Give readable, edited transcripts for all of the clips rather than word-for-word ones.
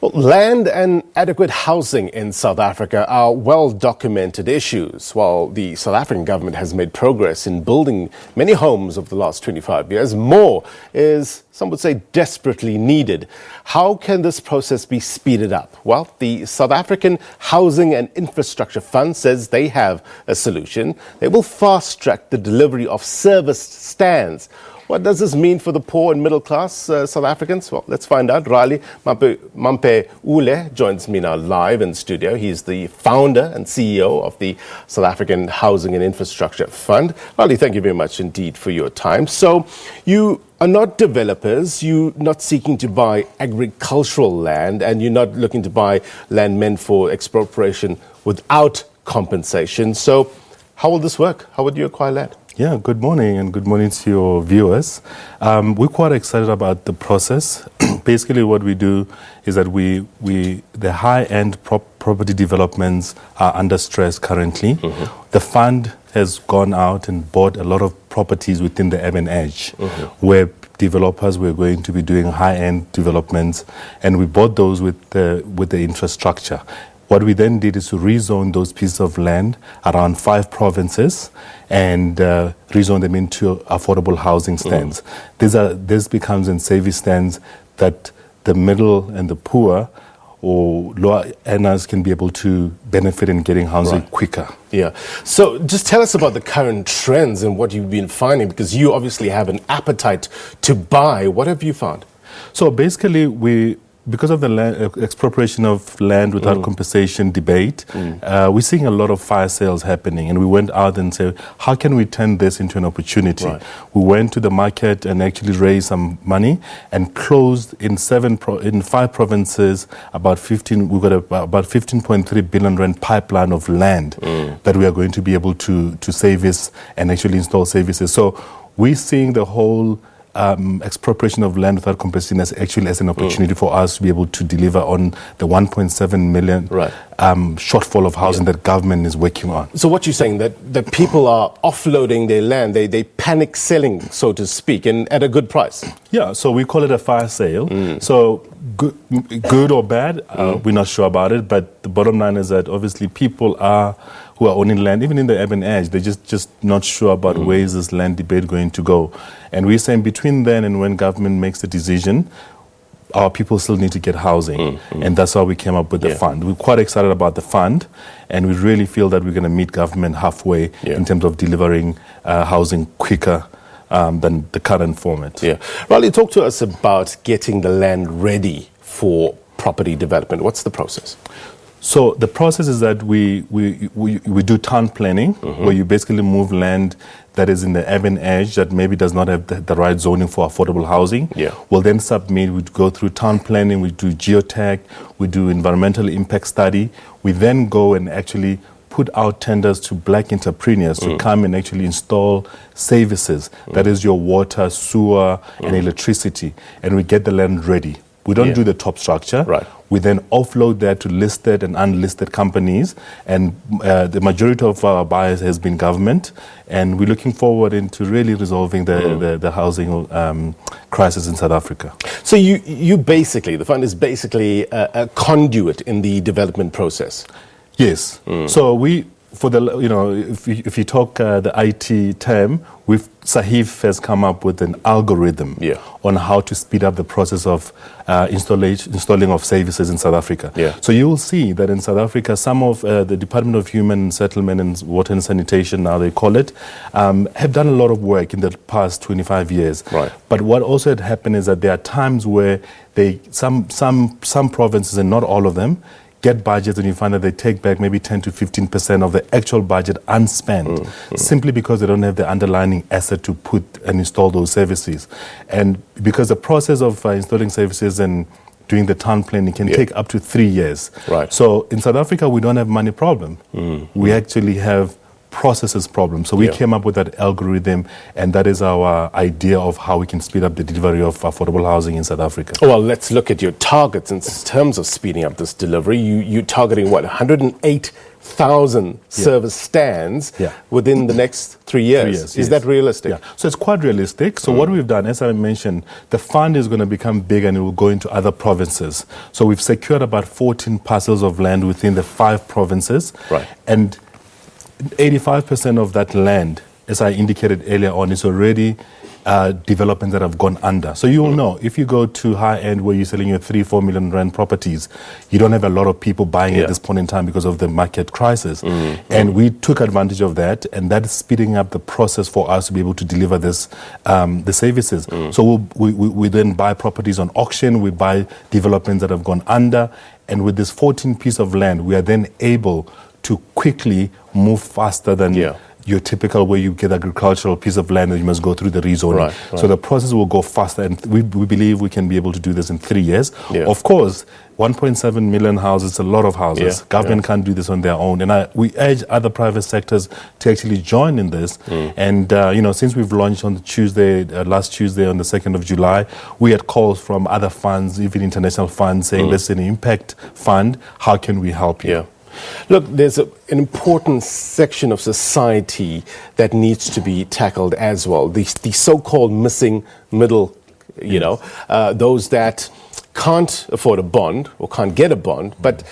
Well, land and adequate housing in South Africa are well-documented issues. While the South African government has made progress in building many homes over the last 25 years, more is, some would say, desperately needed. How can this process be speeded up? Well, the South African Housing and Infrastructure Fund says they have a solution. They will fast-track the delivery of serviced stands. What does this mean for the poor and middle-class South Africans? Well, let's find out. Rali Mampeule joins me now live in studio. He's the founder and CEO of the South African Housing and Infrastructure Fund. Rali, thank you very much indeed for your time. So you are not developers, you're not seeking to buy agricultural land, and you're not looking to buy land meant for expropriation without compensation. So how will this work? How would you acquire land? Yeah, good morning and good morning to your viewers. We're quite excited about the process. Basically what we do is that the high-end property developments are under stress currently. Mm-hmm. The fund has gone out and bought a lot of properties within the urban edge, where developers were going to be doing high-end developments, and we bought those with the infrastructure. What we then did is to rezone those pieces of land around 5 provinces and rezone them into affordable housing stands. This becomes in savvy stands that the middle and the poor or lower earners can be able to benefit in getting housing quicker. Yeah. So just tell us about the current trends and what you've been finding, because you obviously have an appetite to buy. What have you found? So basically because of the expropriation of land without compensation debate, we're seeing a lot of fire sales happening, and we went out and said, how can we turn this into an opportunity? Right. We went to the market and actually raised some money and closed in 5 provinces we've got about 15.3 billion rand pipeline of land that we are going to be able to service and actually install services. So we're seeing the whole expropriation of land without compensation as an opportunity for us to be able to deliver on the 1.7 million shortfall of housing that government is working on. So what you're saying, that people are offloading their land, they panic selling, so to speak, and at a good price? Yeah, so we call it a fire sale. So good or bad, we're not sure about it, but the bottom line is that obviously people who are owning land, even in the urban edge, they're just not sure about where is this land debate going to go. And we're saying between then and when government makes the decision, our people still need to get housing. And that's how we came up with the fund. We're quite excited about the fund, and we really feel that we're going to meet government halfway in terms of delivering housing quicker than the current format. Yeah. Rali, talk to us about getting the land ready for property development. What's the process? So the process is that we do town planning, where you basically move land that is in the urban edge that maybe does not have the right zoning for affordable housing. Yeah. We'll then submit, we go through town planning, we do geotech, we do environmental impact study. We then go and actually put out tenders to black entrepreneurs to come and actually install services. That is your water, sewer, and electricity. And we get the land ready. We don't do the top structure. Right. We then offload that to listed and unlisted companies, and the majority of our buyers has been government, and we're looking forward into really resolving the housing crisis in South Africa. So you basically, the fund is basically a conduit in the development process. Yes. So if you talk the IT term, SAHIF has come up with an algorithm on how to speed up the process of installing of services in South Africa. So you will see that in South Africa, some of the Department of Human Settlement and Water and Sanitation, now they call it, have done a lot of work in the past 25 years. Right. But what also had happened is that there are times where some provinces, and not all of them, get budgets, and you find that they take back maybe 10 to 15% of the actual budget unspent, simply because they don't have the underlying asset to put and install those services. And because the process of installing services and doing the town planning can take up to 3 years. Right. So in South Africa, we don't have money problem. We actually have processes problem. So we came up with that algorithm, and that is our idea of how we can speed up the delivery of affordable housing in South Africa. Well, let's look at your targets in terms of speeding up this delivery. You're targeting, what, 108,000 service stands within the next 3 years. Is that realistic? Yeah, so it's quite realistic. So what we've done, as I mentioned, the fund is going to become big and it will go into other provinces. So we've secured about 14 parcels of land within the 5 provinces. Right. And 85% of that land, as I indicated earlier on, is already developments that have gone under. So you will know, if you go to high-end where you're selling your 3-4 million rand properties, you don't have a lot of people buying at this point in time because of the market crisis. And we took advantage of that, and that is speeding up the process for us to be able to deliver this, the services. So we then buy properties on auction, we buy developments that have gone under, and with this 14 piece of land, we are then able to quickly move faster than your typical where you get agricultural piece of land and you must go through the rezoning. Right. So the process will go faster, and we believe we can be able to do this in 3 years. Of course, 1.7 million houses, a lot of houses. Government can't do this on their own. And we urge other private sectors to actually join in this. And, since we've launched on the Tuesday, last Tuesday on the 2nd of July, we had calls from other funds, even international funds, saying, listen, Impact Fund, how can we help you? Look, there's an important section of society that needs to be tackled as well. The so-called missing middle, those that can't afford a bond or can't get a bond, but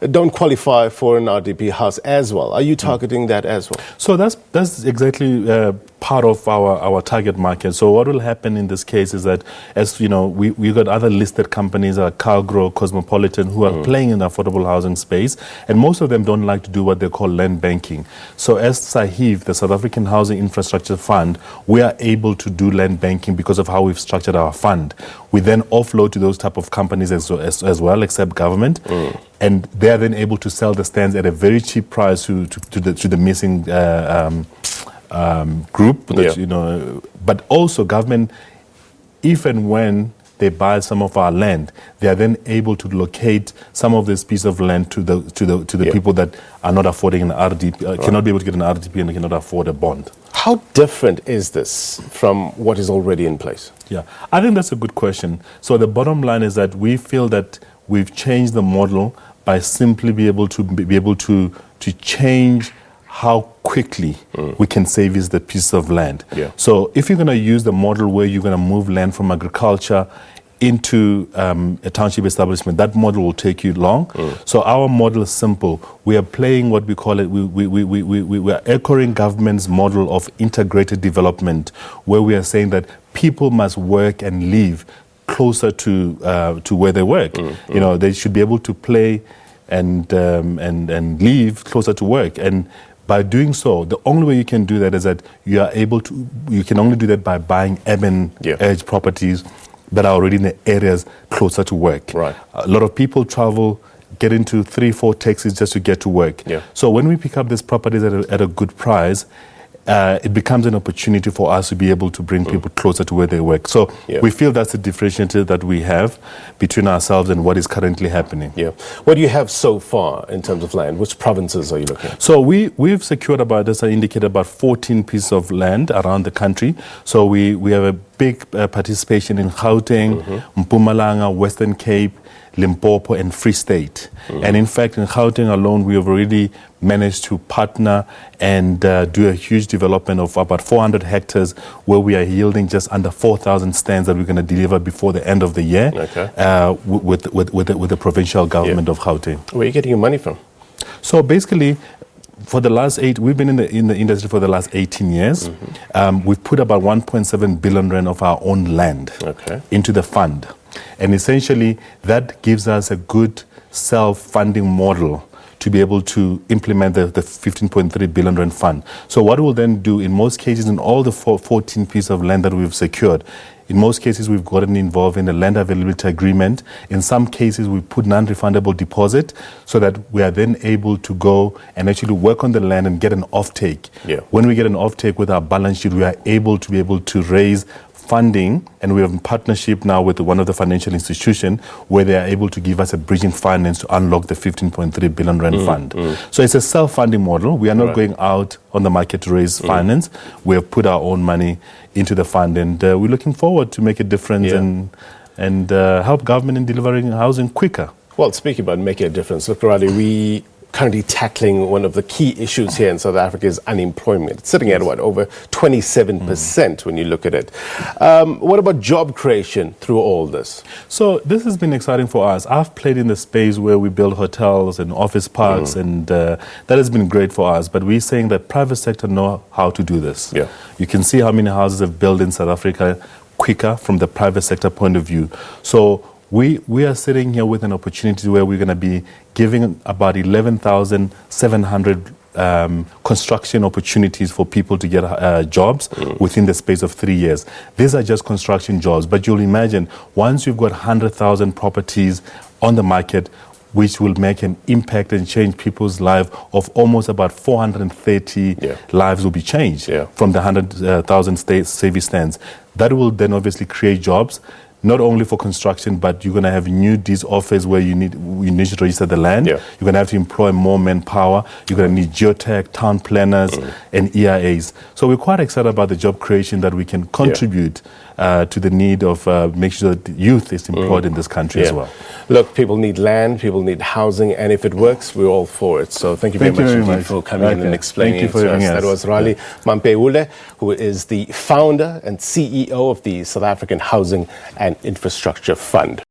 don't qualify for an RDP house as well. Are you targeting that as well? So that's exactly part of our target market. So what will happen in this case is that, as you know, we got other listed companies like Calgro, Cosmopolitan, who are playing in the affordable housing space, and most of them don't like to do what they call land banking. So as SAHIF, the South African Housing Infrastructure Fund, we are able to do land banking because of how we've structured our fund. We then offload to those type of companies as well, except government, and they are then able to sell the stands at a very cheap price to the missing group. But also government, if and when they buy some of our land, they are then able to locate some of this piece of land to the people that are not affording an RDP, cannot be able to get an RDP and cannot afford a bond. How different is this from what is already in place? Yeah, I think that's a good question. So the bottom line is that we feel that we've changed the model by simply be able to change how quickly we can service the piece of land. So if you're going to use the model where you're going to move land from agriculture into a township establishment, that model will take you long. So our model is simple. We are playing what we call it, we are echoing government's model of integrated development, where we are saying that people must work and live closer to where they work. They should be able to play and live closer to work. And by doing so, the only way you can do that is that you can only do that by buying urban edge properties that are already in the areas closer to work. Right. A lot of people travel, get into 3-4 taxis just to get to work. So when we pick up these properties at a good price, it becomes an opportunity for us to be able to bring people closer to where they work. So we feel that's the differentiator that we have between ourselves and what is currently happening. What do you have so far in terms of land? Which provinces are you looking at? So we've secured about, as I indicated, about 14 pieces of land around the country. So we have a big participation in Gauteng, Mpumalanga, Western Cape, Limpopo and Free State. And in fact, in Gauteng alone, we have already managed to partner and do a huge development of about 400 hectares where we are yielding just under 4,000 stands that we're going to deliver before the end of the year with the provincial government of Gauteng. Where are you getting your money from? So basically, for the last we've been in the industry for the last 18 years. We've put about 1.7 billion rand of our own land into the fund. And essentially, that gives us a good self-funding model to be able to implement the 15.3 billion rand fund. So what we'll then do, in most cases, in all the 14 pieces of land that we've secured, in most cases, we've gotten involved in the land availability agreement. In some cases, we put non-refundable deposit so that we are then able to go and actually work on the land and get an offtake. When we get an offtake with our balance sheet, we are able to raise funding, and we have a partnership now with one of the financial institutions where they are able to give us a bridging finance to unlock the 15.3 billion rand fund. So it's a self-funding model. We are not going out on the market to raise finance. We have put our own money into the fund, and we're looking forward to make a difference and help government in delivering housing quicker. Well, speaking about making a difference, look, Rali, we currently tackling one of the key issues here in South Africa is unemployment. It's sitting at what, over 27% when you look at it. What about job creation through all this? So this has been exciting for us. I've played in the space where we build hotels and office parks, and that has been great for us. But we're saying that private sector know how to do this. Yeah. You can see how many houses have built in South Africa quicker from the private sector point of view. So we are sitting here with an opportunity where we're going to be giving about 11,700 construction opportunities for people to get jobs within the space of 3 years. These are just construction jobs, but you'll imagine once you've got 100,000 properties on the market, which will make an impact and change people's lives of almost about 430 lives will be changed from the 100,000 savvy stands. That will then obviously create jobs, not only for construction, but you're going to have new deeds office where you need to register the land. You're going to have to employ more manpower. You're going to need geotech, town planners, and EIAs. So we're quite excited about the job creation that we can contribute to the need of making sure that youth is employed in this country as well. Look, people need land, people need housing, and if it works, we're all for it. So thank you very much indeed for coming in and explaining it to us. That was Rali Mampeule, who is the founder and CEO of the South African Housing and Infrastructure Fund.